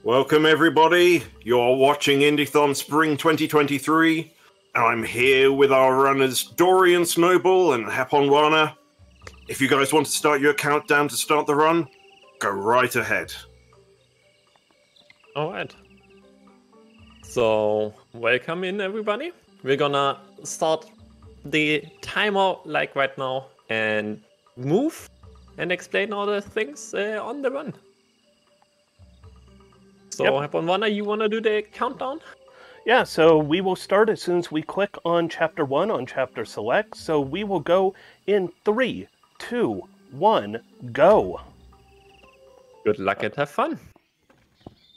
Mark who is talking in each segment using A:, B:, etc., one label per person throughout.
A: Welcome everybody, you're watching Indiethon Spring 2023, and I'm here with our runners DorianSnowball and Heponwana. If you guys want to start your countdown to start the run, go right ahead.
B: Alright. So, welcome in everybody. We're gonna start the timer like right now and move and explain all the things on the run. So, Heponwana, you want to do the countdown?
C: Yeah, so we will start as soon as we click on Chapter 1 on Chapter Select. So we will go in 3, 2, 1, go.
B: Good luck and have fun.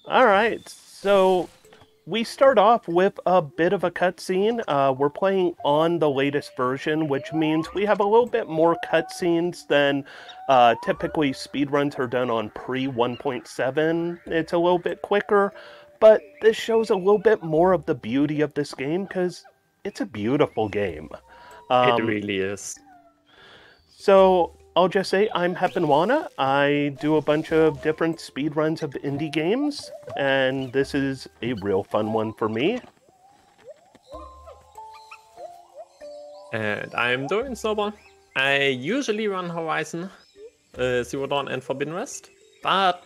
C: Alright, so we start off with a bit of a cutscene. We're playing on the latest version, which means we have a little bit more cutscenes than typically speedruns are done on pre-1.7. It's a little bit quicker, but this shows a little bit more of the beauty of this game because it's a beautiful game.
B: It really is.
C: So I'll just say I'm Heponwana. I do a bunch of different speedruns of indie games, and this is a real fun one for me.
B: And I'm DorianSnowball. I usually run Horizon, Zero Dawn and Forbidden West, but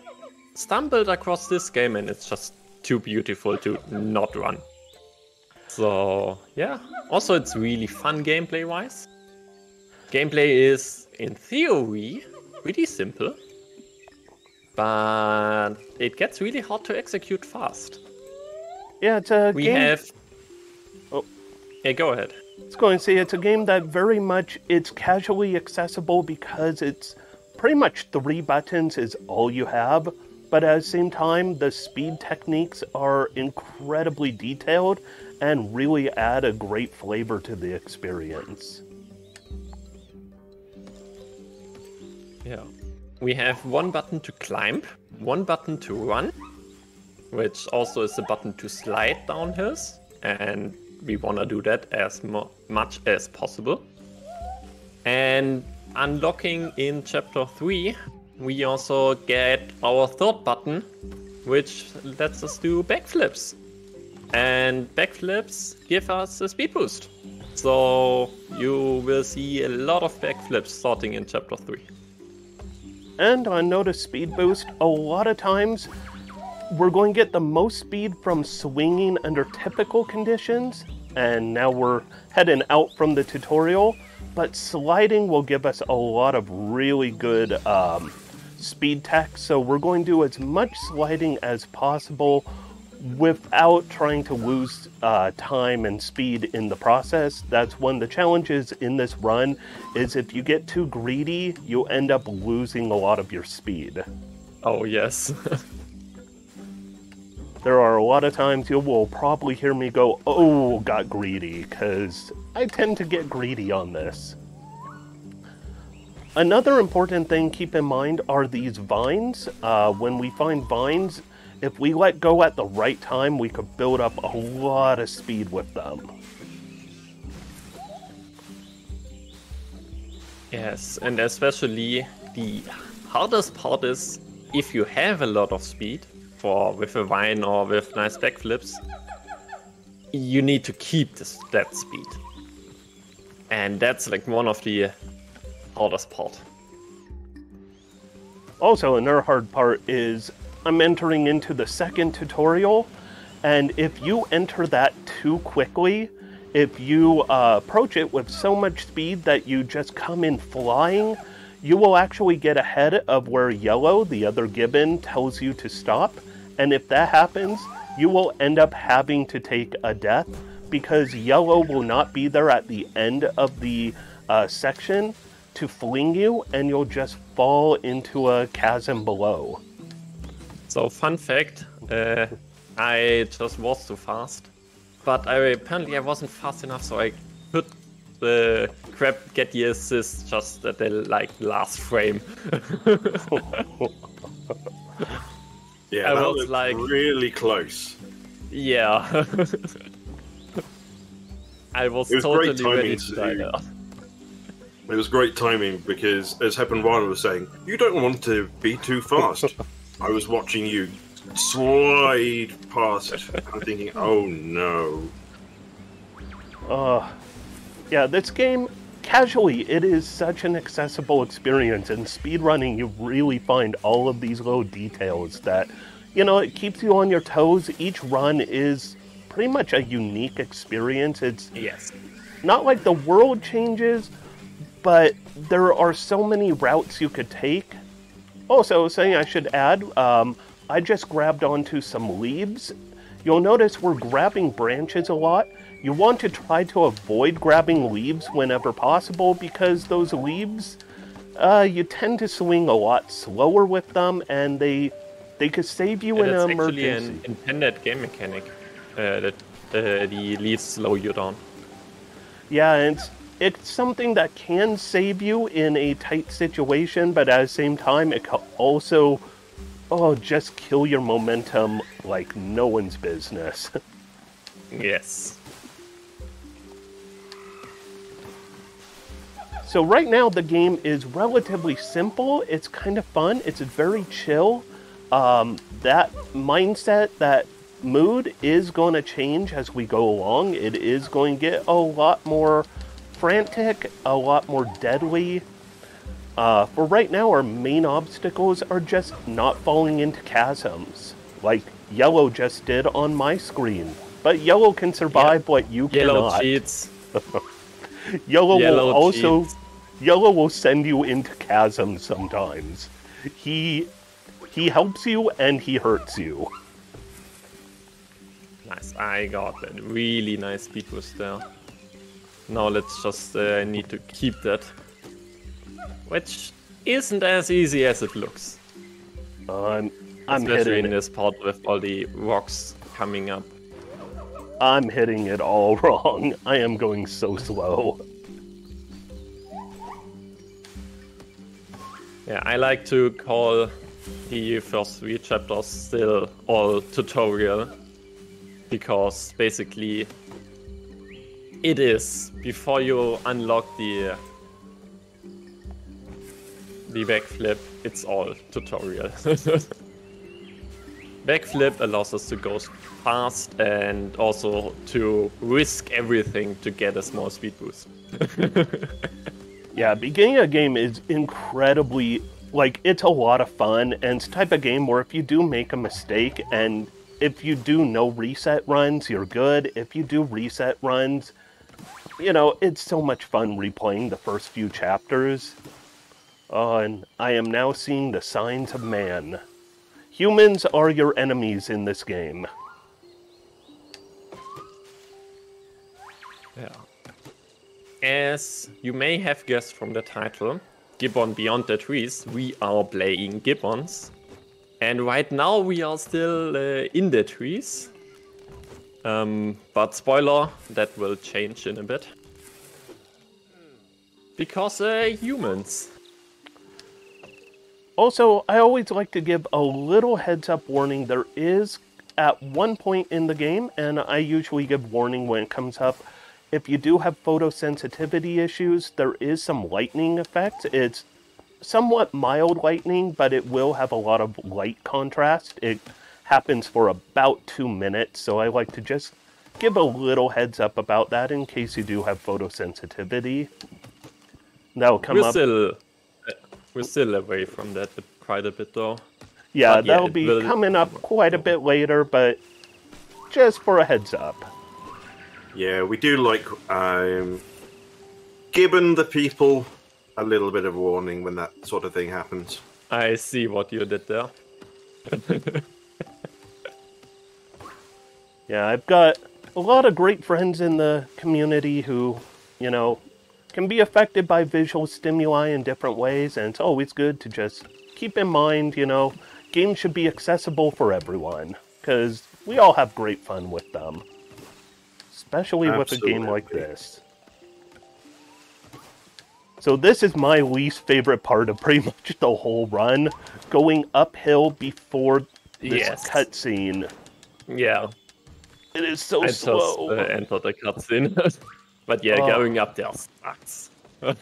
B: stumbled across this game and it's just too beautiful to not run. So yeah, also it's really fun gameplay-wise. Gameplay is, in theory, pretty simple, but it gets really hard to execute fast.
C: Yeah, it's a game...
B: Oh, yeah, go ahead.
C: I was going to say, it's a game that very much, it's casually accessible because it's pretty much 3 buttons is all you have, but at the same time, the speed techniques are incredibly detailed and really add a great flavor to the experience.
B: Yeah. We have 1 button to climb, 1 button to run, which also is a button to slide down hills, and we want to do that as much as possible. And unlocking in Chapter 3, we also get our 3rd button, which lets us do backflips. And backflips give us a speed boost. So you will see a lot of backflips starting in Chapter 3.
C: And on note of speed boost, a lot of times we're going to get the most speed from swinging under typical conditions, and now we're heading out from the tutorial, but sliding will give us a lot of really good speed tech, so we're going to do as much sliding as possible without trying to lose time and speed in the process. That's one of the challenges in this run, is if you get too greedy, you end up losing a lot of your speed.
B: Oh, yes.
C: There are a lot of times you will probably hear me go, oh, got greedy, because I tend to get greedy on this. Another important thing keep in mind are these vines. When we find vines, if we let go at the right time, we could build up a lot of speed with them.
B: Yes, and especially the hardest part is if you have a lot of speed, with a vine or with nice backflips, you need to keep that speed. And that's like one of the hardest part.
C: Also, another hard part is I'm entering into the 2nd tutorial, and if you enter that too quickly, if you approach it with so much speed that you just come in flying, you will actually get ahead of where Yellow, the other Gibbon, tells you to stop. And if that happens, you will end up having to take a death because Yellow will not be there at the end of the section to fling you, and you'll just fall into a chasm below.
B: So, fun fact, I just was too fast, but apparently I wasn't fast enough, so I could get the assist just at the last frame.
A: Yeah, that was like really close.
B: Yeah. I was totally ready to die there.
A: It was great timing because, as Heponwana was saying, you don't want to be too fast. I was watching you slide past. I'm thinking, oh no.
C: Yeah, this game, casually, it is such an accessible experience. In speedrunning, you really find all of these little details that, it keeps you on your toes. Each run is pretty much a unique experience. It's not like the world changes, but there are so many routes you could take. Also, something I should add, I just grabbed onto some leaves. You'll notice we're grabbing branches a lot. You want to try to avoid grabbing leaves whenever possible because those leaves, you tend to swing a lot slower with them, and they could save you in an emergency.
B: It's actually an intended game mechanic that the leaves slow you down.
C: Yeah, and it's something that can save you in a tight situation, but at the same time, it can also, just kill your momentum like no one's business.
B: Yes.
C: So right now the game is relatively simple. It's kind of fun. It's very chill. That mindset, that mood is going to change as we go along. It is going to get a lot more frantic, a lot more deadly. For right now, our main obstacles are just not falling into chasms, like Yellow just did on my screen. But Yellow can survive what you
B: Yellow
C: cannot.
B: cheats.
C: Yellow
B: cheats.
C: Yellow will send you into chasms sometimes. He helps you and he hurts you.
B: Nice, I got that. Really nice speed boost there. Now let's just need to keep that. Which isn't as easy as it looks.
C: I'm
B: Especially
C: hitting
B: in this part with all the rocks coming up.
C: I'm hitting it all wrong. I am going so slow.
B: Yeah, I like to call the first 3 chapters still all tutorial. Because basically it is, before you unlock the backflip, it's all tutorial. Backflip allows us to go fast and also to risk everything to get a small speed boost.
C: Yeah, beginning a game is incredibly, it's a lot of fun, and it's the type of game where if you do make a mistake, and if you do no reset runs, you're good. If you do reset runs, it's so much fun replaying the first few chapters. And I am now seeing the signs of man. Humans are your enemies in this game.
B: Yeah. As you may have guessed from the title, Gibbon Beyond the Trees, we are playing Gibbons. And right now we are still in the trees. But spoiler, that will change in a bit. Because humans.
C: Also, I always like to give a little heads-up warning. There is, at one point in the game, and I usually give warning when it comes up, if you do have photosensitivity issues, there is some lightning effect. It's somewhat mild lightning, but it will have a lot of light contrast. It happens for about 2 minutes, so I like to just give a little heads up about that in case you do have photosensitivity. That'll come up.
B: We're still away from that quite a bit, though.
C: Yeah, that'll be coming up quite a bit later, but just for a heads up.
A: Yeah, we do like Gibbon the people a little bit of warning when that sort of thing happens.
B: I see what you did there.
C: Yeah, I've got a lot of great friends in the community who, can be affected by visual stimuli in different ways, and it's always good to just keep in mind, games should be accessible for everyone, because we all have great fun with them. Especially with a game like this. So this is my least favorite part of pretty much the whole run, going uphill before this cutscene.
B: Yeah.
C: It is so slow.
B: I just entered the cutscene. But yeah, going up there sucks.
C: I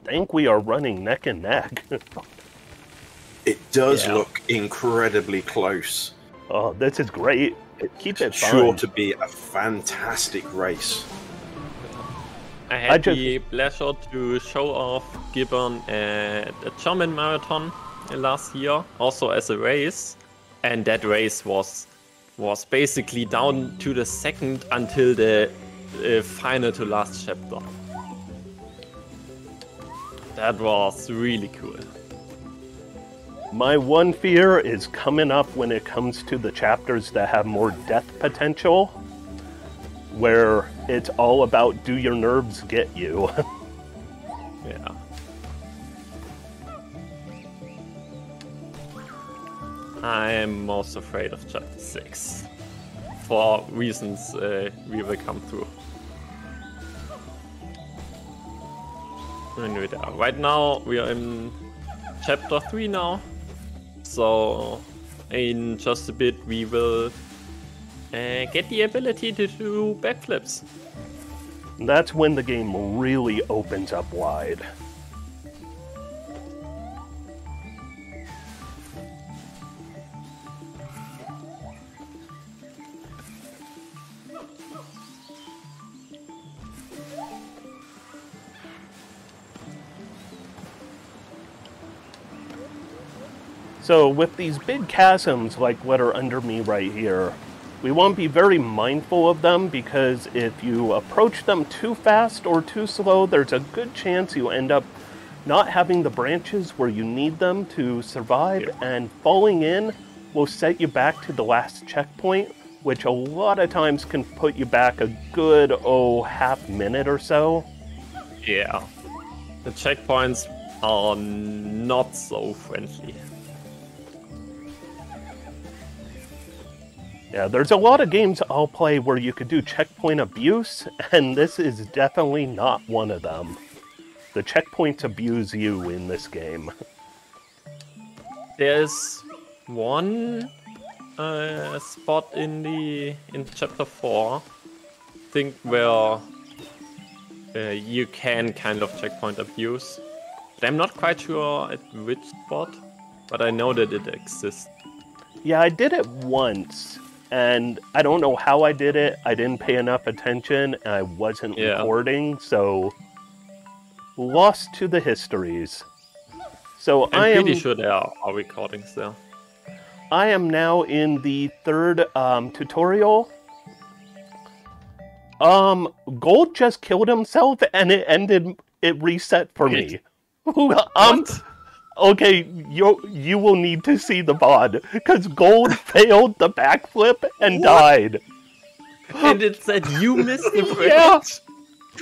C: think we are running neck and neck.
A: It does look incredibly close.
C: Oh, this is great. Keep it fun.
A: Sure to be a fantastic race.
B: I had the pleasure to show off Gibbon at a German marathon last year, also as a race, and that race was basically down to the second until the final to last chapter. That was really cool.
C: My one fear is coming up when it comes to the chapters that have more death potential, where it's all about do your nerves get you.
B: Yeah. I'm most afraid of chapter 6. For reasons we will come through. Anyway, right now we are in chapter 3 now. So in just a bit we will get the ability to do backflips.
C: That's when the game really opens up wide. So with these big chasms like what are under me right here, we want to be very mindful of them, because if you approach them too fast or too slow, there's a good chance you end up not having the branches where you need them to survive, and falling in will set you back to the last checkpoint, which a lot of times can put you back a good, half minute or so.
B: Yeah. The checkpoints are not so friendly.
C: Yeah, there's a lot of games I'll play where you could do checkpoint abuse, and this is definitely not one of them. The checkpoints abuse you in this game.
B: There's one spot in chapter 4, I think, where you can kind of checkpoint abuse. But I'm not quite sure at which spot, but I know that it exists.
C: Yeah, I did it once, and I don't know how I did it. I didn't pay enough attention, and I wasn't recording, so lost to the histories. So
B: I'm pretty sure there are recordings there.
C: I am now in the third tutorial. Gold just killed himself, and it reset for me.
B: What?
C: Okay, you will need to see the VOD, because Gold failed the backflip and died.
B: And it said you missed the bridge.
C: Yeah.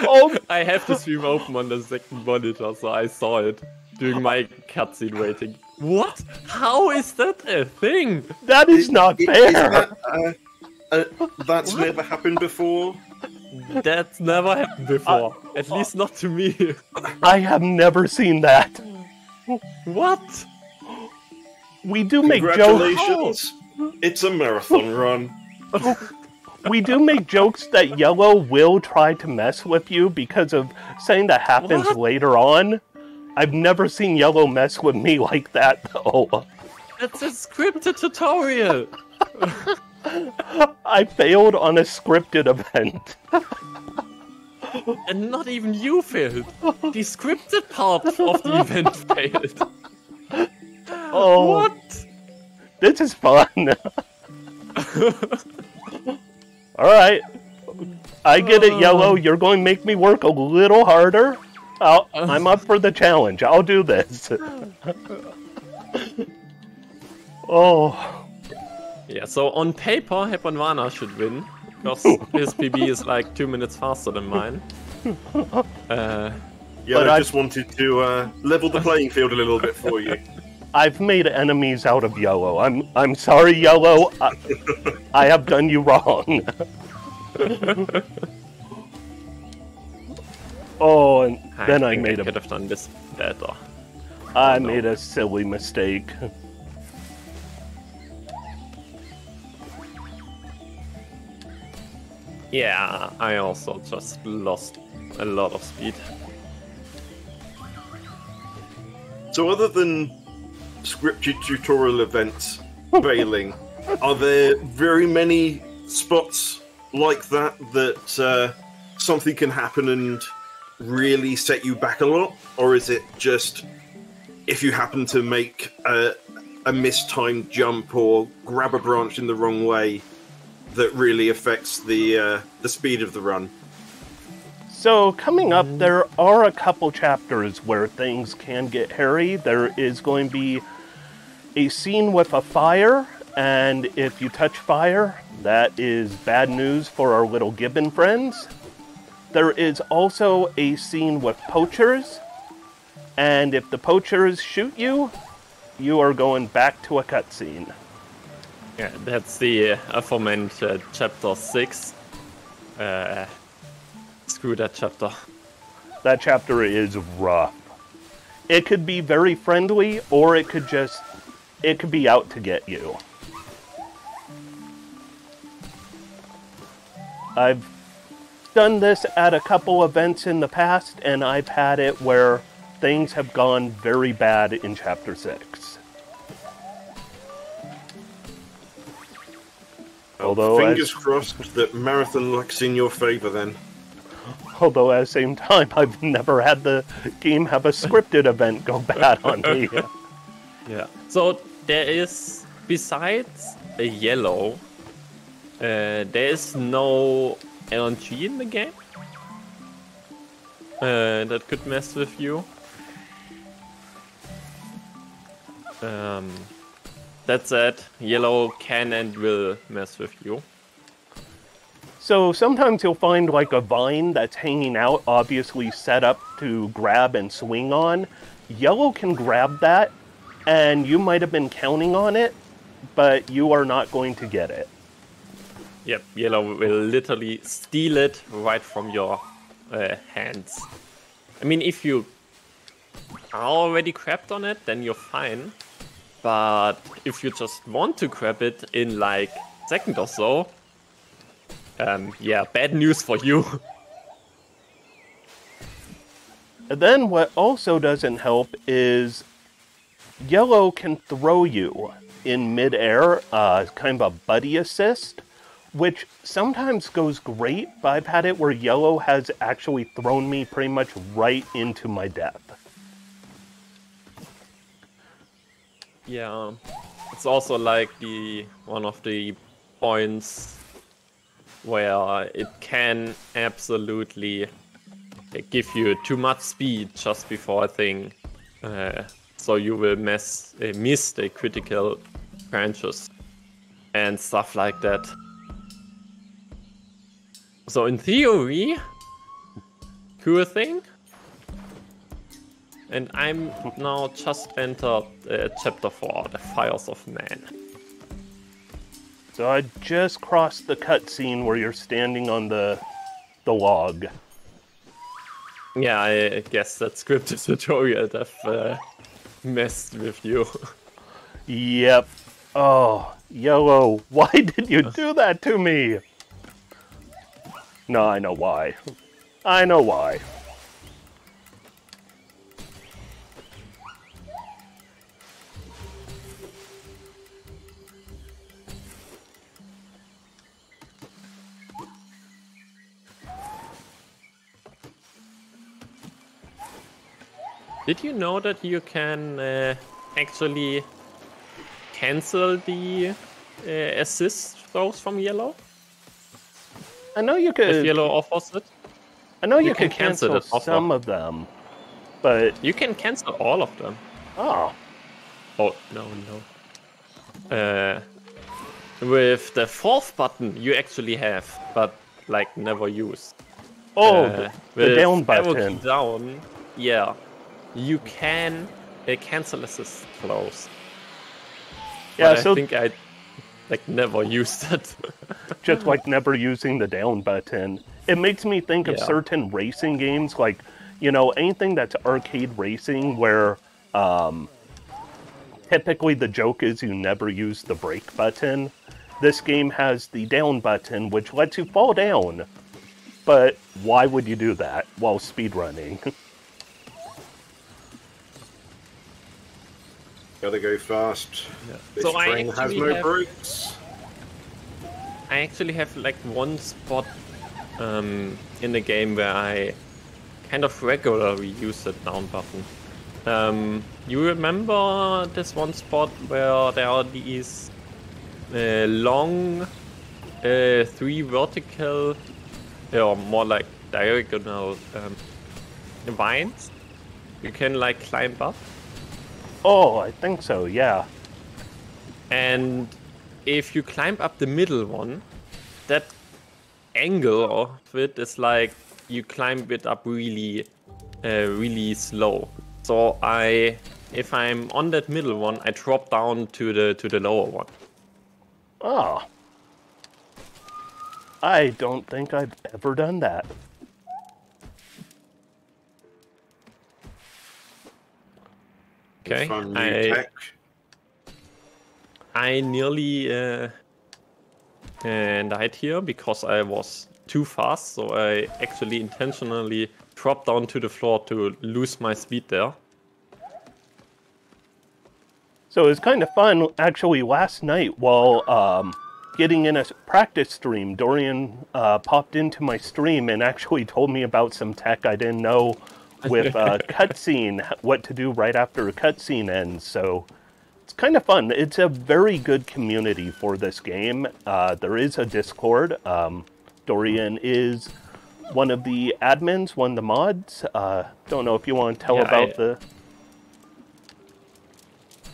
C: Oh.
B: I have the stream open on the second monitor, so I saw it during my cutscene waiting. What? How is that a thing?
C: That is not fair.
A: That's never happened before.
B: That's never happened before. At least not to me.
C: I have never seen that.
B: What?
C: We do make jokes.
A: Congratulations. It's a marathon run.
C: We do make jokes that Yellow will try to mess with you because of something that happens later on. I've never seen Yellow mess with me like that, though.
B: It's a scripted tutorial.
C: I failed on a scripted event.
B: And not even you failed. The scripted part of the event failed.
C: Oh,
B: what?
C: This is fun. Alright. I get it, Yellow. You're going to make me work a little harder. I'm up for the challenge. I'll do this. Oh.
B: Yeah, so on paper, Heponwana should win, because his PB is like 2 minutes faster than mine.
A: Yeah, I just wanted to level the playing field a little bit for you.
C: I've made enemies out of Yellow. I'm sorry, Yellow. I have done you wrong. Oh, and then I
B: could have done this better.
C: I made a silly mistake.
B: Yeah, I also just lost a lot of speed.
A: So other than scripted tutorial events failing, are there very many spots like that something can happen and really set you back a lot? Or is it just if you happen to make a mistimed jump or grab a branch in the wrong way that really affects the speed of the run?
C: So, coming up, there are a couple chapters where things can get hairy. There is going to be a scene with a fire, and if you touch fire, that is bad news for our little Gibbon friends. There is also a scene with poachers, and if the poachers shoot you, you are going back to a cutscene.
B: Yeah, that's the aforementioned chapter 6. Screw that chapter.
C: That chapter is rough. It could be very friendly, or it could be out to get you. I've done this at a couple events in the past, and I've had it where things have gone very bad in chapter 6. Although
A: fingers crossed that marathon luck's in your favor then.
C: Although at the same time, I've never had the game have a scripted event go bad on me.
B: Yeah. So there is, besides a yellow, there is no LNG in the game that could mess with you. That said, yellow can and will mess with you.
C: So sometimes you'll find like a vine that's hanging out, obviously set up to grab and swing on. Yellow can grab that, and you might have been counting on it, but you are not going to get it.
B: Yep, yellow will literally steal it right from your hands. I mean, if you are already crapped on it, then you're fine. But if you just want to grab it in like a second or so, yeah, bad news for you.
C: And then what also doesn't help is yellow can throw you in midair, kind of a buddy assist, which sometimes goes great, but I've had it where yellow has actually thrown me pretty much right into my death.
B: Yeah, it's also like one of the points where it can absolutely give you too much speed just before a thing, so you will miss the critical branches and stuff like that. So in theory, cool thing. And I'm now just entered chapter 4, the Fires of Man.
C: So I just crossed the cutscene where you're standing on the log.
B: Yeah, I guess that scripted tutorial have messed with you.
C: Yep. Oh, yellow, why did you do that to me? No, I know why. I know why.
B: Did you know that you can actually cancel the assist throws from yellow?
C: I know you could.
B: If yellow offers it?
C: I know you could cancel some of them, but
B: you can cancel all of them.
C: Oh.
B: Oh, no. With the fourth button, you actually have, but like never use.
C: Oh, the down button.
B: Arrow key down, yeah. You can cancel assist flows.
C: Yeah,
B: but
C: so
B: I think I never used it.
C: Just like never using the down button. It makes me think of certain racing games, like, you know, anything that's arcade racing where typically the joke is you never use the brake button. This game has the down button, which lets you fall down. But why would you do that while speedrunning?
A: Gotta go fast.
B: Yeah.
A: This
B: So
A: train has no brakes.
B: I actually have like one spot in the game where I kind of regularly use the down button. You remember this one spot where there are these long 3 vertical or more like diagonal vines you can like climb up?
C: Oh, I think so, yeah.
B: And if you climb up the middle one, that angle of it is like you climb it up really, really slow. So if I'm on that middle one, I drop down to the lower one.
C: Oh. I don't think I've ever done that.
B: Okay,
A: Fun new tech.
B: I nearly died here because I was too fast, so I actually intentionally dropped down to the floor to lose my speed there.
C: So it was kind of fun, actually, last night while getting in a practice stream, Dorian popped into my stream and actually told me about some tech I didn't know with cutscene, what to do right after a cutscene ends, so it's kind of fun. It's a very good community for this game. There is a Discord. Dorian is one of the admins, one of the mods. Don't know if you want to tell about the...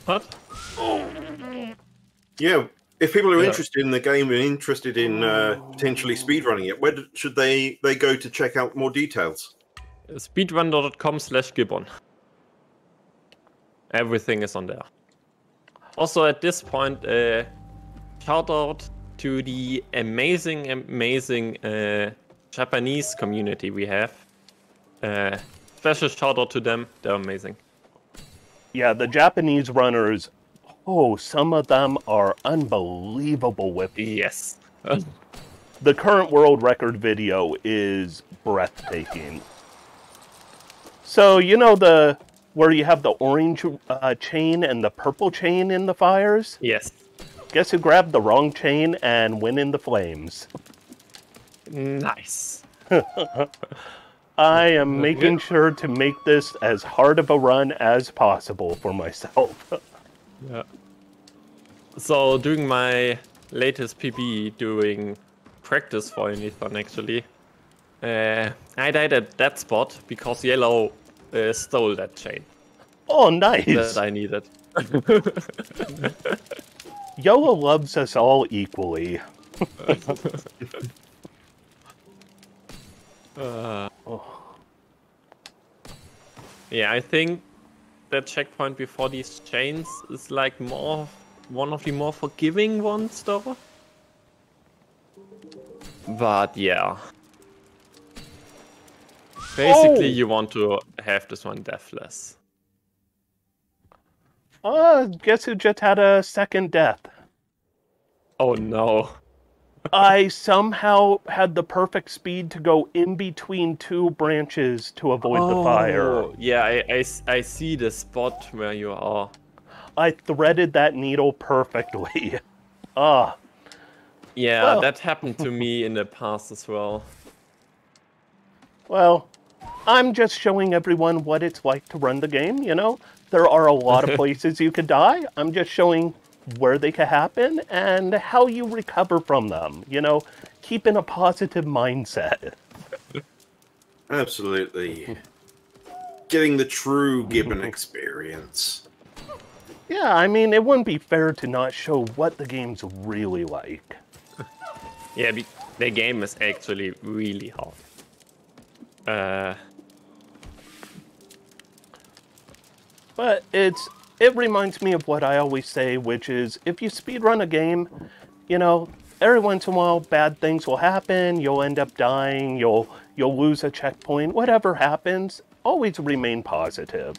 B: What?
A: Yeah, if people are interested in the game and interested in potentially speedrunning it, where should they go to check out more details?
B: Speedrun.com/Gibbon. Everything is on there. Also, at this point, shout out to the amazing Japanese community we have. Special shout out to them, they're amazing.
C: Yeah, the Japanese runners, oh, some of them are unbelievable with...
B: Yes.
C: The current world record video is breathtaking. So, you know where you have the orange chain and the purple chain in the fires?
B: Yes.
C: Guess who grabbed the wrong chain and went in the flames?
B: Nice.
C: I am making sure to make this as hard of a run as possible for myself.
B: Yeah. So, doing my latest PB, doing practice for Indiethon actually, I died at that spot because yellow stole that chain.
C: Oh, nice!
B: That I needed.
C: Yellow loves us all equally.
B: Yeah, I think that checkpoint before these chains is like one of the more forgiving ones though. But yeah. Basically, you want to have this one deathless.
C: Guess who just had a second death?
B: Oh no.
C: I somehow had the perfect speed to go in between 2 branches to avoid the fire.
B: Yeah, I see the spot where you are.
C: I threaded that needle perfectly.
B: Yeah,
C: well.
B: that happened to me in the past as well.
C: Well, I'm just showing everyone what it's like to run the game, you know? There are a lot of places you could die. I'm just showing where they could happen and how you recover from them, you know? Keeping a positive mindset.
A: Absolutely. Getting the true Gibbon experience.
C: Yeah, I mean, it wouldn't be fair to not show what the game's really like.
B: Yeah, the game is actually really hard.
C: But it reminds me of what I always say, which is, if you speedrun a game, you know, every once in a while bad things will happen, you'll end up dying, you'll lose a checkpoint, whatever happens, always remain positive.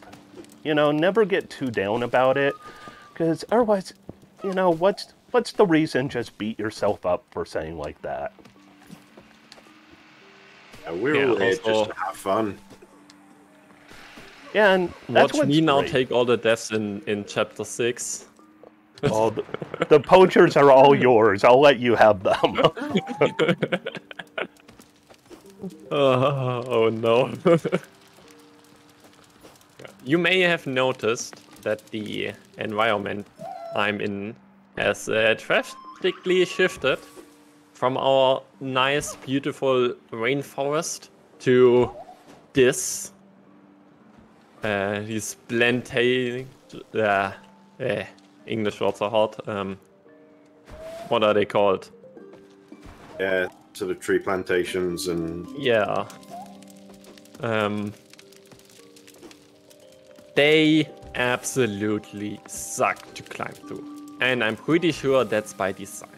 C: You know, never get too down about it, because otherwise, you know, what's the reason just beat yourself up for saying like that?
A: We're all here just to have fun.
C: Yeah, and that's
B: Watch
C: what's
B: me now
C: great.
B: take all the deaths in chapter 6.
C: Oh, the poachers are all yours. I'll let you have them.
B: Oh no. You may have noticed that the environment I'm in has drastically shifted from our nice, beautiful rainforest to this. These plantain. English words are hard. What are they called?
A: Yeah, sort of tree plantations and...
B: Yeah. They absolutely suck to climb through. And I'm pretty sure that's by design.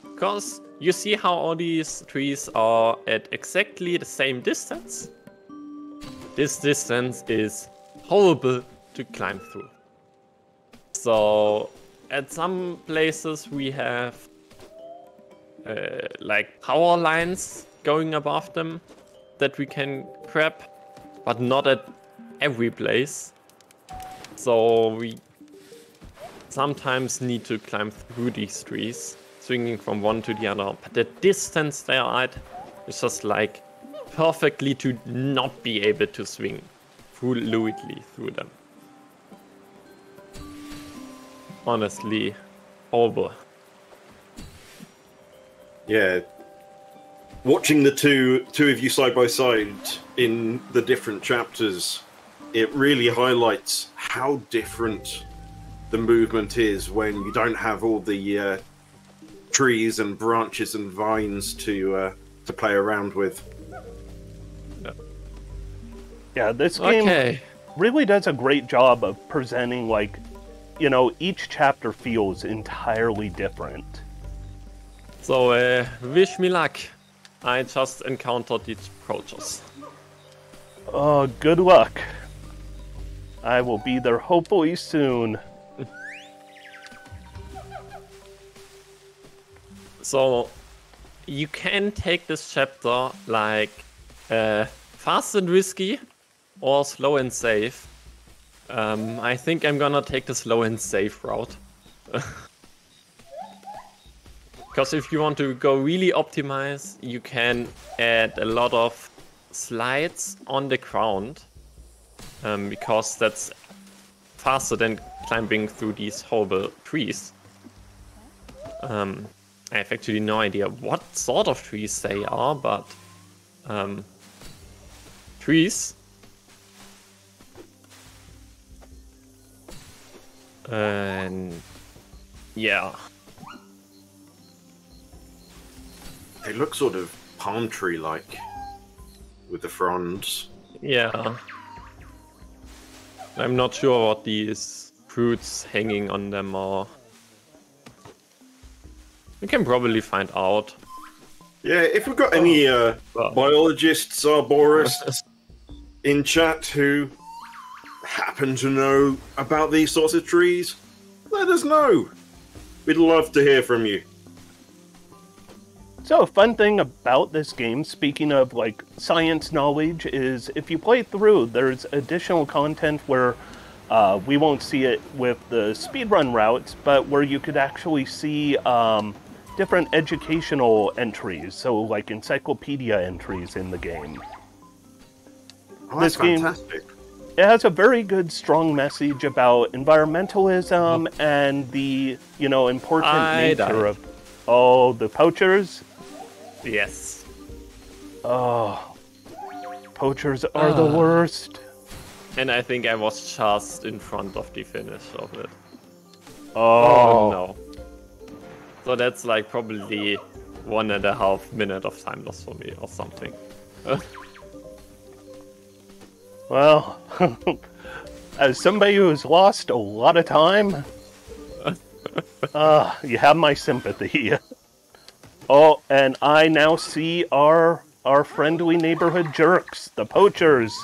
B: Because you see how all these trees are at exactly the same distance? This distance is horrible to climb through. So at some places we have like power lines going above them that we can grab, but not at every place. So we sometimes need to climb through these trees, swinging from one to the other. But the distance they are at is just like perfectly to not be able to swing fluidly through them. Honestly, over.
A: Yeah. Watching the two of you side by side in the different chapters, it really highlights how different the movement is when you don't have all the trees and branches and vines to play around with.
C: Yeah, this game
B: Okay.
C: really does a great job of presenting, like, you know, each chapter feels entirely different.
B: So, wish me luck. I just encountered these approaches.
C: Oh, good luck. I will be there hopefully soon.
B: So, you can take this chapter like fast and risky or slow and safe. I think I'm gonna take the slow and safe route. Because if you want to go really optimize, you can add a lot of slides on the ground. Because that's faster than climbing through these horrible trees. I have actually no idea what sort of trees they are, but trees. And yeah.
A: They look sort of palm tree-like with the fronds.
B: Yeah. I'm not sure what these fruits hanging on them are. We can probably find out.
A: Yeah, if we've got any biologists, arborists in chat who happen to know about these sorts of trees, let us know. We'd love to hear from you.
C: So a fun thing about this game, speaking of like science knowledge, is if you play through, there's additional content where we won't see it with the speedrun routes, but where you could actually see different educational entries, so like encyclopedia entries in the game.
A: Oh, that's fantastic.
C: It has a very good, strong message about environmentalism and the, you know, important nature of... Oh, the poachers?
B: Yes.
C: Oh, poachers are the worst.
B: And I think I was just in front of the finish of it.
C: Oh
B: no. So that's like probably 1.5 minutes of time loss for me or something.
C: Well, as somebody who's lost a lot of time, you have my sympathy. Oh, and I now see our friendly neighborhood jerks, the poachers.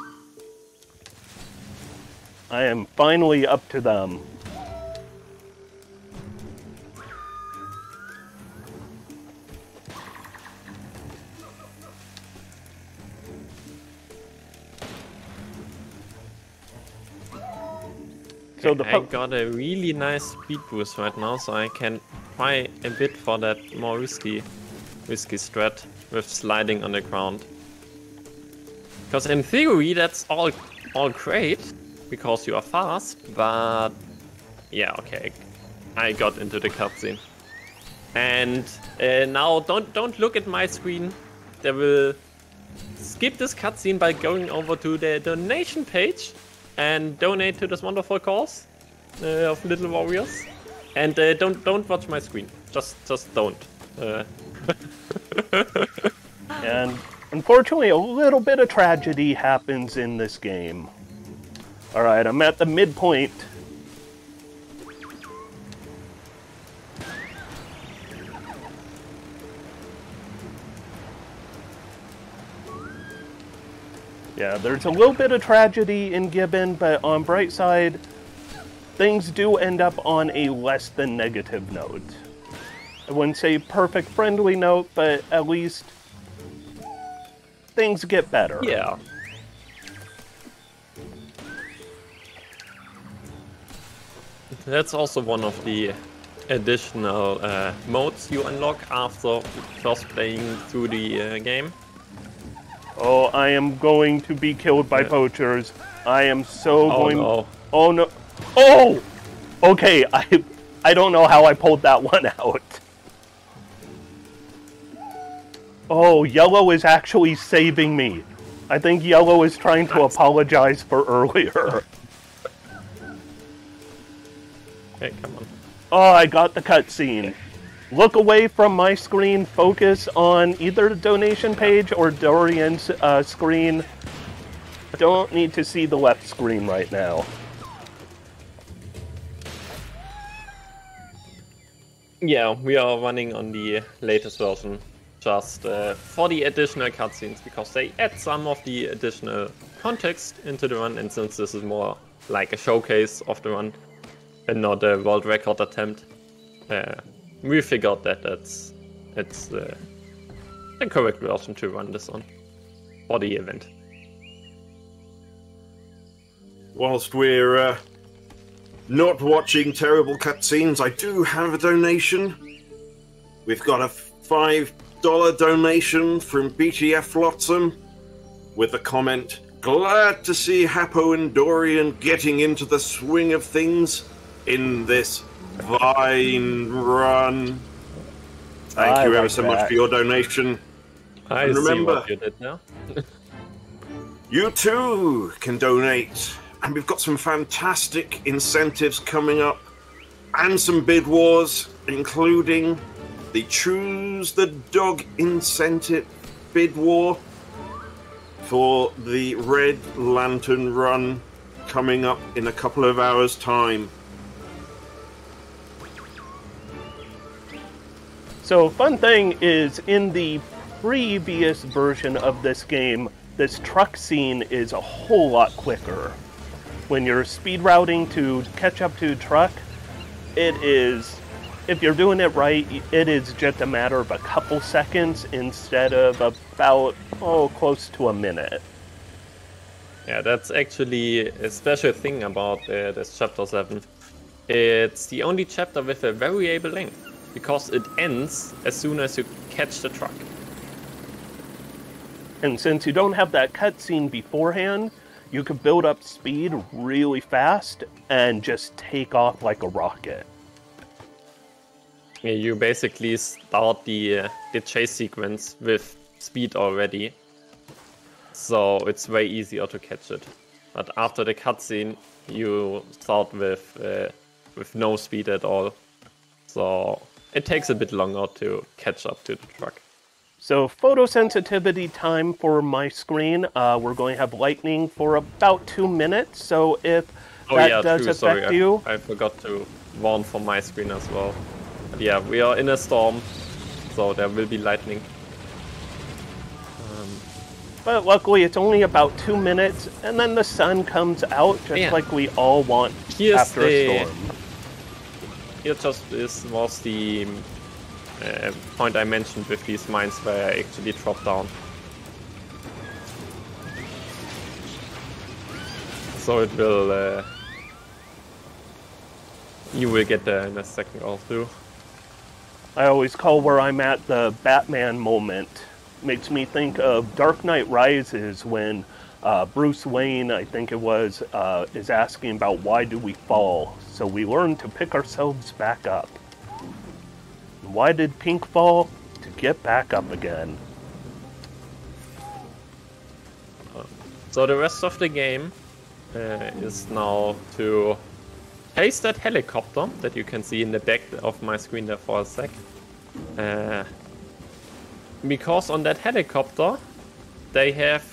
C: I am finally up to them. So
B: I got a really nice speed boost right now, so I can try a bit for that more risky strat with sliding on the ground. Because in theory that's all great, because you are fast, but yeah, okay, I got into the cutscene. And now don't look at my screen. They will skip this cutscene by going over to the donation page and donate to this wonderful cause of little warriors. And don't watch my screen. Just don't.
C: And unfortunately, a little bit of tragedy happens in this game. All right, I'm at the midpoint. Yeah, there's a little bit of tragedy in Gibbon, but on bright side, things do end up on a less than negative note. I wouldn't say perfect friendly note, but at least things get better.
B: Yeah. That's also one of the additional modes you unlock after first playing through the game.
C: Oh, I am going to be killed by poachers. I am so going...
B: No.
C: Oh, no. Oh! Okay, I don't know how I pulled that one out. Oh, Yellow is actually saving me. I think Yellow is trying to apologize for earlier.
B: Okay, come on.
C: Oh, I got the cutscene. Look away from my screen, focus on either the donation page or Dorian's screen. Don't need to see the left screen right now.
B: Yeah, we are running on the latest version, just for the additional cutscenes, because they add some of the additional context into the run, and since this is more like a showcase of the run and not a world record attempt, we figured that it's the correct version to run this on for the event.
A: Whilst we're not watching terrible cutscenes, I do have a donation. We've got a $5 donation from BTF Flotsam with the comment, "Glad to see Hapo and Dorian getting into the swing of things in this Vine run." Thank you ever so much for your donation.
B: I
A: and remember,
B: see what you did now.
A: you too can donate. And we've got some fantastic incentives coming up and some bid wars, including the Choose the Dog incentive bid war for the Red Lantern run coming up in a couple of hours' time.
C: So, fun thing is, in the previous version of this game, this truck scene is a whole lot quicker. When you're speed routing to catch up to a truck, it is, if you're doing it right, it is just a matter of a couple seconds instead of about, close to a minute.
B: Yeah, that's actually a special thing about this chapter 7. It's the only chapter with a variable length, because it ends as soon as you catch the truck.
C: And since you don't have that cutscene beforehand, you can build up speed really fast and just take off like a rocket.
B: Yeah, you basically start the chase sequence with speed already, so it's way easier to catch it. But after the cutscene, you start with no speed at all, so it takes a bit longer to catch up to the truck.
C: So photosensitivity time for my screen, we're going to have lightning for about 2 minutes, so if that does affect you...
B: I forgot to warn for my screen as well. But yeah, we are in a storm, so there will be lightning.
C: But luckily it's only about 2 minutes, and then the sun comes out just like we all want after a storm.
B: Here was the point I mentioned with these mines where I actually dropped down. So it will You will get there in a second or two.
C: I always call where I'm at the Batman moment. Makes me think of Dark Knight Rises when Bruce Wayne, I think it was, is asking about why do we fall? So we learn to pick ourselves back up. Why did Pink fall? To get back up again.
B: So the rest of the game is now to chase that helicopter that you can see in the back of my screen there for a sec. Because on that helicopter they have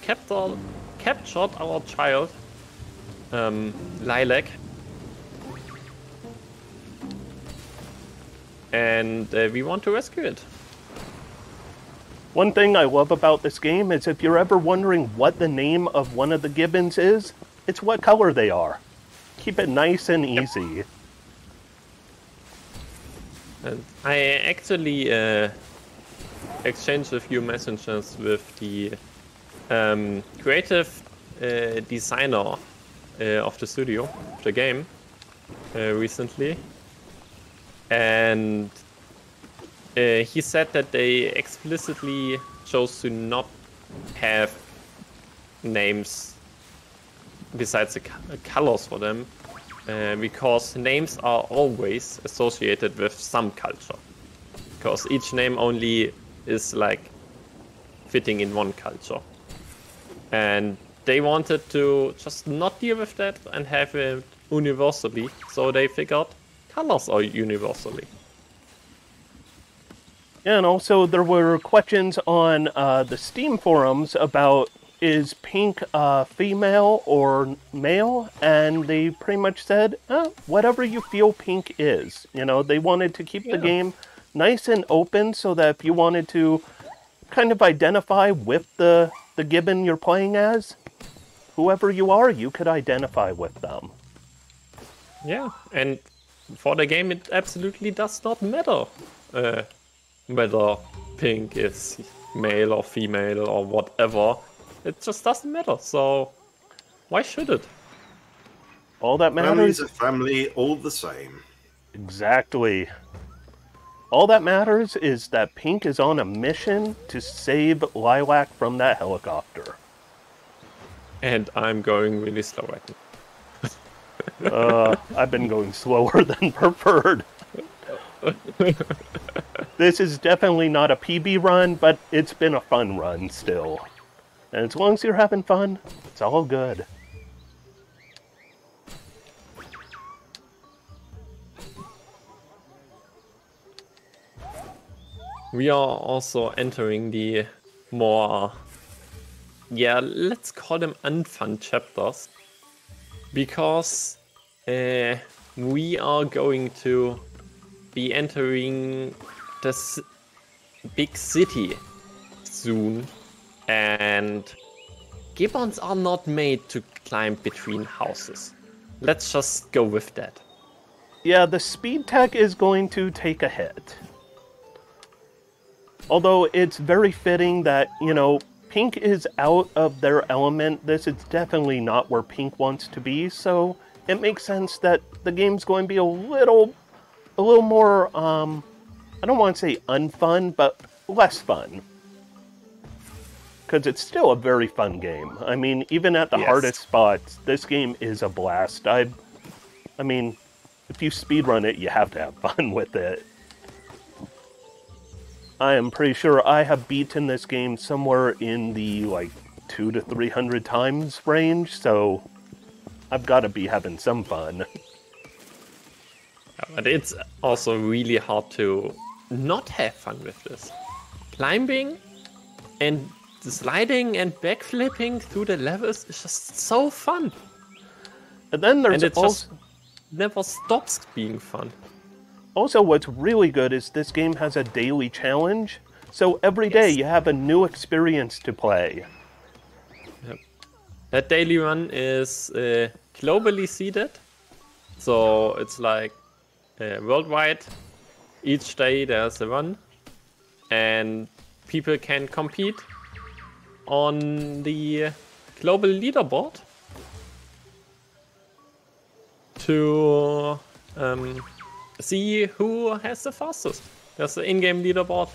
B: captured our child, Lilac. And we want to rescue it.
C: One thing I love about this game is if you're ever wondering what the name of one of the Gibbons is, it's what color they are. Keep it nice and easy.
B: And I actually exchanged a few messages with the creative designer of the studio, of the game, recently. And he said that they explicitly chose to not have names besides the colors for them, because names are always associated with some culture. Because each name only is like fitting in one culture. And they wanted to just not deal with that and have it universally, so they figured colors are universally.
C: Yeah, and also there were questions on the Steam forums about is Pink female or male, and they pretty much said, whatever you feel Pink is. You know, they wanted to keep the game nice and open so that if you wanted to kind of identify with the Gibbon you're playing as, whoever you are, you could identify with them.
B: Yeah, and for the game it absolutely does not matter whether Pink is male or female or whatever. It just doesn't matter, so why should it?
C: All that matters...
A: Family's a family all the same.
C: Exactly. All that matters is that Pink is on a mission to save Lilac from that helicopter.
B: And I'm going really slow right now.
C: I've been going slower than preferred. This is definitely not a PB run, but it's been a fun run still. And as long as you're having fun, it's all good.
B: We are also entering the more, let's call them unfun chapters. Because we are going to be entering this big city soon. And Gibbons are not made to climb between houses. Let's just go with that.
C: Yeah, the speed tech is going to take a hit. Although it's very fitting that, you know, Pink is out of their element. This is definitely not where Pink wants to be, so it makes sense that the game's going to be a little more, I don't want to say unfun, but less fun. Because it's still a very fun game. I mean, even at the hardest spots, this game is a blast. I mean, if you speedrun it, you have to have fun with it. I am pretty sure I have beaten this game somewhere in the, 200 to 300 times range, so I've got to be having some fun.
B: But it's also really hard to not have fun with this. Climbing and sliding and backflipping through the levels is just so fun.
C: And then there's
B: and it just never stops being fun.
C: Also, what's really good is this game has a daily challenge, so every day you have a new experience to play.
B: Yep. That daily run is globally seeded, so it's like worldwide. Each day there's a run, and people can compete on the global leaderboard. to see who has the fastest. There's the in-game leaderboard,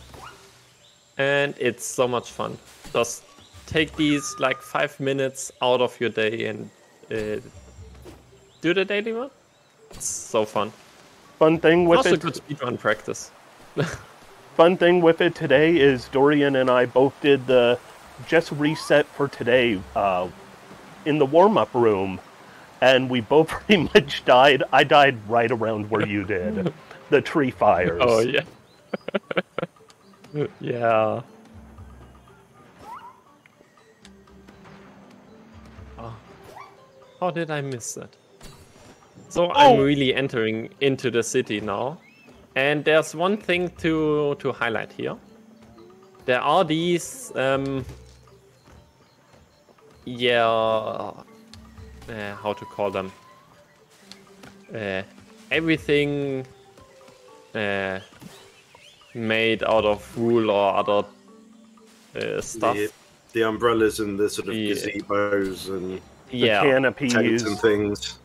B: and it's so much fun. Just take these like 5 minutes out of your day and do the daily one. It's so fun.
C: Fun thing with
B: Also
C: it.
B: good speedrun practice.
C: Fun thing with it today is Dorian and I both did the just reset for today in the warm-up room, and we both pretty much died. I died right around where you did. The tree fires.
B: Oh yeah. Yeah. Oh. How did I miss that? So I'm really entering into the city now. And there's one thing to highlight here. There are these, how to call them? Everything made out of wool or other stuff.
A: The umbrellas and the sort of gazebos and
C: The canopies.
A: tents and things.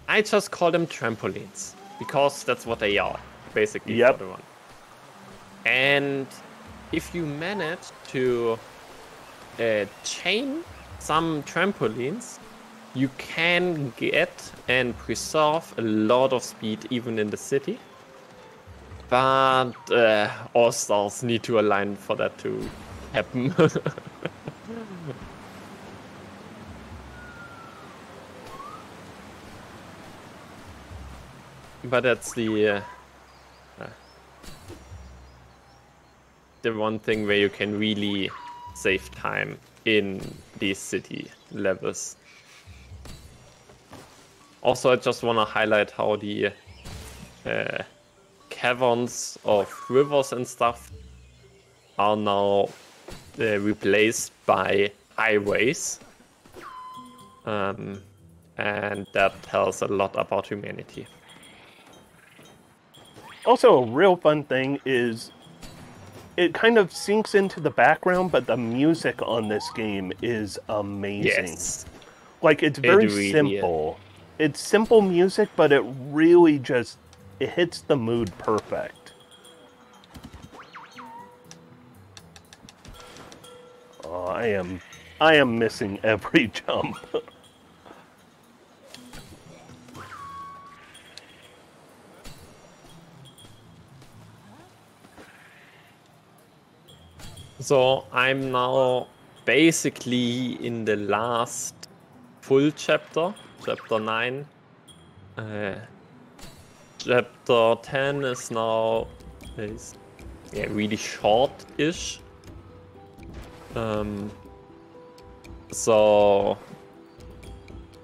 B: I just call them trampolines because that's what they are, basically.
C: Yep.
B: For the one. And if you manage to chain some trampolines, you can get and preserve a lot of speed even in the city. But all stars need to align for that to happen. But that's the one thing where you can really save time in these city levels. Also, I just want to highlight how the caverns of rivers and stuff are now replaced by highways. And that tells a lot about humanity.
C: Also, a real fun thing is it kind of sinks into the background, but the music on this game is amazing.
B: Yes.
C: Like, it's very
B: really
C: simple. It's simple music, but it really just, it hits the mood perfect. Oh, I am missing every jump.
B: So I'm now basically in the last full chapter, chapter 9. Chapter 10 is now really short-ish. So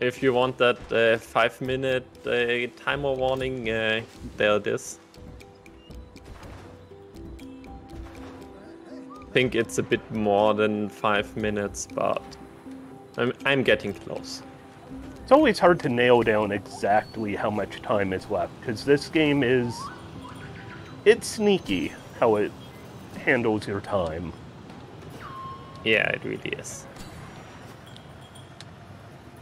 B: if you want that 5-minute timer warning, there it is. I think it's a bit more than 5 minutes, but I'm getting close.
C: It's always hard to nail down exactly how much time is left, because this game it's sneaky how it handles your time.
B: Yeah, it really is.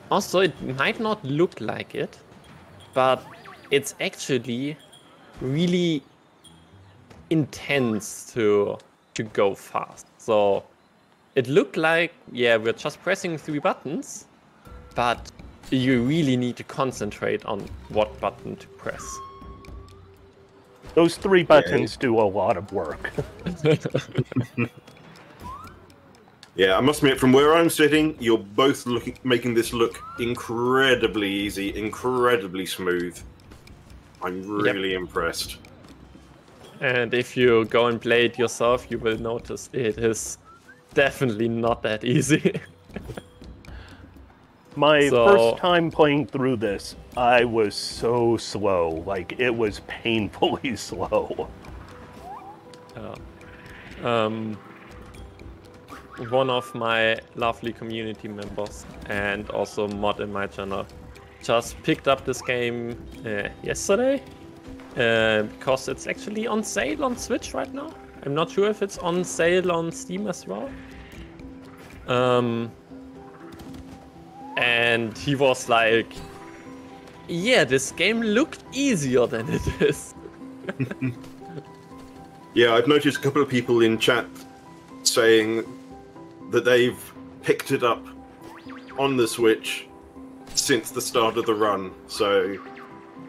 B: Also, it might not look like it, but it's actually really intense to go fast. So it looked like, we're just pressing 3 buttons, but you really need to concentrate on what button to press.
C: Those 3 buttons do a lot of work.
A: Yeah, I must admit, from where I'm sitting, you're both making this look incredibly easy, incredibly smooth. I'm really impressed.
B: And if you go and play it yourself, you will notice it is definitely not that easy.
C: My first time playing through this, I was so slow. Like, it was painfully slow.
B: One of my lovely community members and also mod in my channel just picked up this game yesterday because it's actually on sale on Switch right now. I'm not sure if it's on sale on Steam as well. And he was like, Yeah, this game looked easier than it is.
A: Yeah, I've noticed a couple of people in chat saying that they've picked it up on the Switch since the start of the run. So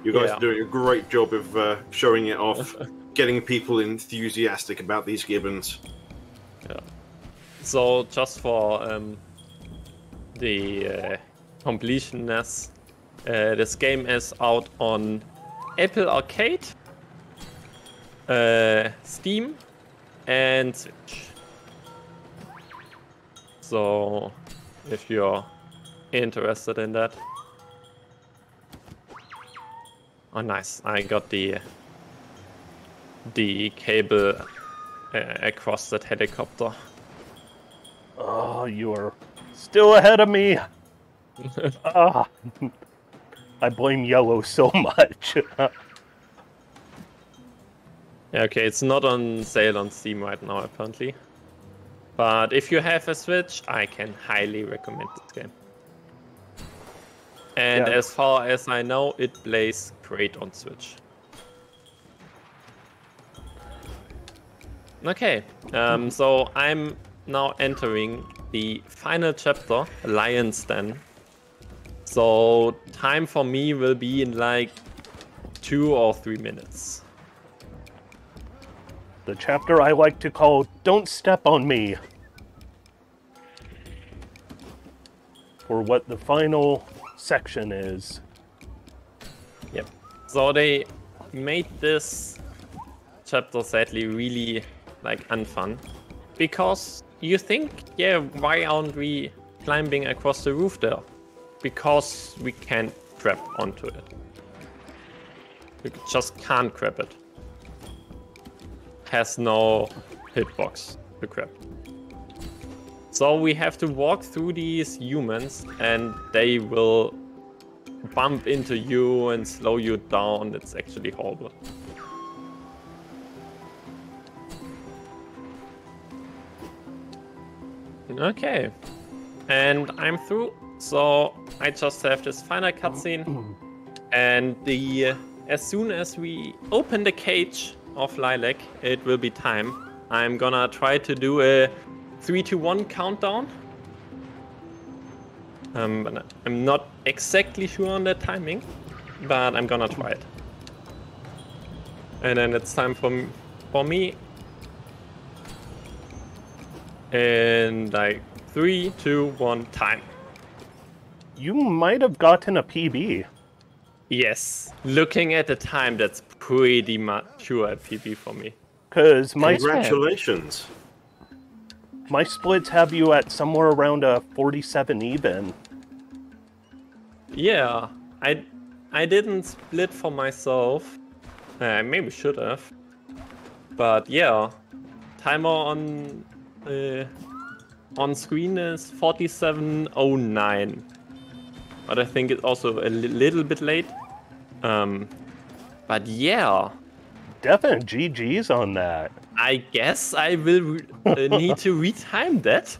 A: you guys are doing a great job of showing it off, getting people enthusiastic about these gibbons.
B: Yeah. So just for the completionist, this game is out on Apple Arcade, Steam, and Switch. So if you're interested in that. Oh, nice! I got the cable across that helicopter.
C: Oh, you are still ahead of me. I blame Yellow so much.
B: Okay, it's not on sale on Steam right now, apparently. But if you have a Switch, I can highly recommend this game. And as far as I know, it plays great on Switch. Okay, so I'm now entering the final chapter, Lion's Den. So time for me will be in like 2 or 3 minutes.
C: The chapter I like to call Don't Step on Me. For what the final section is.
B: Yep. So they made this chapter sadly really like unfun. Because you think, yeah, why aren't we climbing across the roof there? Because we can't grab onto it. We just can't grab it. Has no hitbox to grab. So we have to walk through these humans and they will bump into you and slow you down. It's actually horrible. Okay. And I'm through. So I just have this final cutscene. And as soon as we open the cage of Lilac, it will be time. I'm gonna try to do a 3, 2, 1 countdown. But I'm not exactly sure on the timing, but I'm gonna try it. And then it's time for me. And like 3, 2, 1, time.
C: You might have gotten a PB.
B: Yes, looking at the time, that's pretty much sure a PB for me.
C: Cause
A: Congratulations.
C: My splits have you at somewhere around a 47 even.
B: Yeah, I didn't split for myself. I maybe should have. But yeah, timer on screen is 47:09. But I think it's also a little bit late. But yeah.
C: Definite GG's on that.
B: I guess I will need to retime that.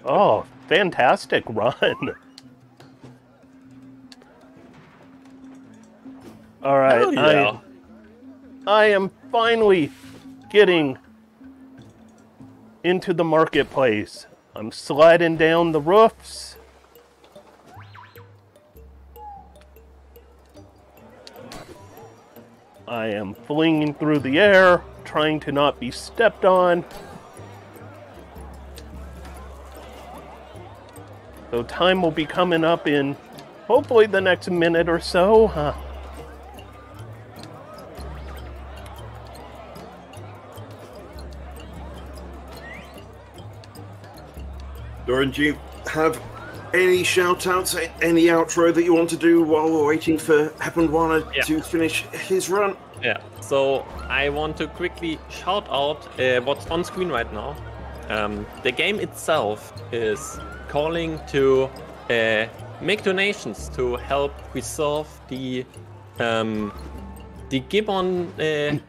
C: Oh, fantastic run. All right,
B: yeah.
C: I am finally getting into the marketplace. I'm sliding down the roofs. I am flinging through the air, trying to not be stepped on. So time will be coming up in hopefully the next minute or so.
A: Dorian, do you have any shout-outs, any outro that you want to do while we're waiting for Heponwana to finish his run?
B: Yeah, so I want to quickly shout out what's on screen right now. The game itself is calling to make donations to help preserve the gibbon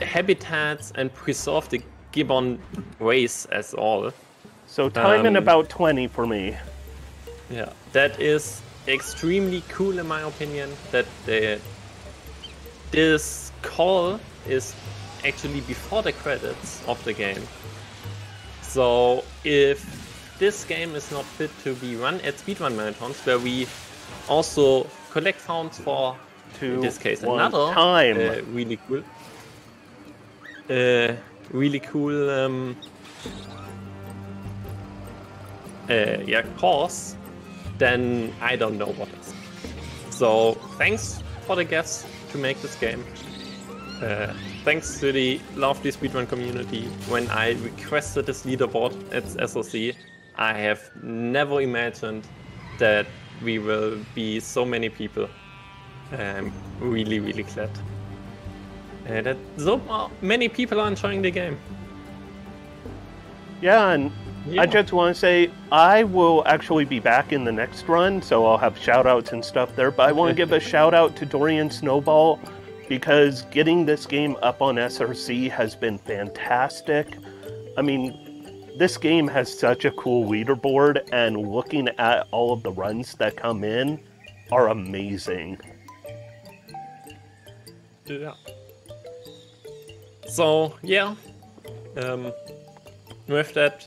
B: habitats and preserve the gibbon race as all.
C: So time in about 20 for me.
B: Yeah, that is extremely cool in my opinion that this call is actually before the credits of the game. So if this game is not fit to be run at speedrun marathons, where we also collect founds for, in this case, another really cool course, then I don't know what is. So thanks for the guests to make this game. Thanks to the lovely speedrun community. When I requested this leaderboard at SOC, I have never imagined that we will be so many people. I'm really, really glad that so many people are enjoying the game.
C: Yeah, and I just want to say I will actually be back in the next run, so I'll have shout-outs and stuff there. But I want to give a shout-out to DorianSnowball, because getting this game up on SRC has been fantastic. I mean, this game has such a cool leaderboard, and looking at all of the runs that come in are amazing.
B: Yeah. So, yeah. With that,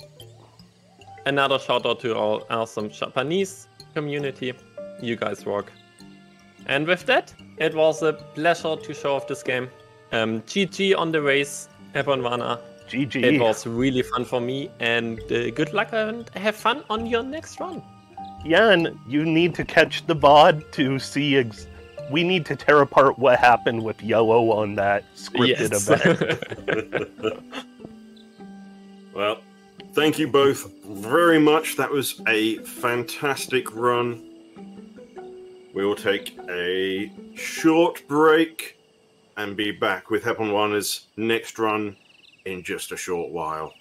B: another shout out to our awesome Japanese community. You guys rock. And with that, it was a pleasure to show off this game. GG on the race, Heponwana.
C: GG.
B: It was really fun for me, and good luck and have fun on your next run.
C: Yeah, and you need to catch the VOD to see. We need to tear apart what happened with Yellow on that scripted event.
A: Well, thank you both very much. That was a fantastic run. We will take a short break and be back with Heponwana's next run in just a short while.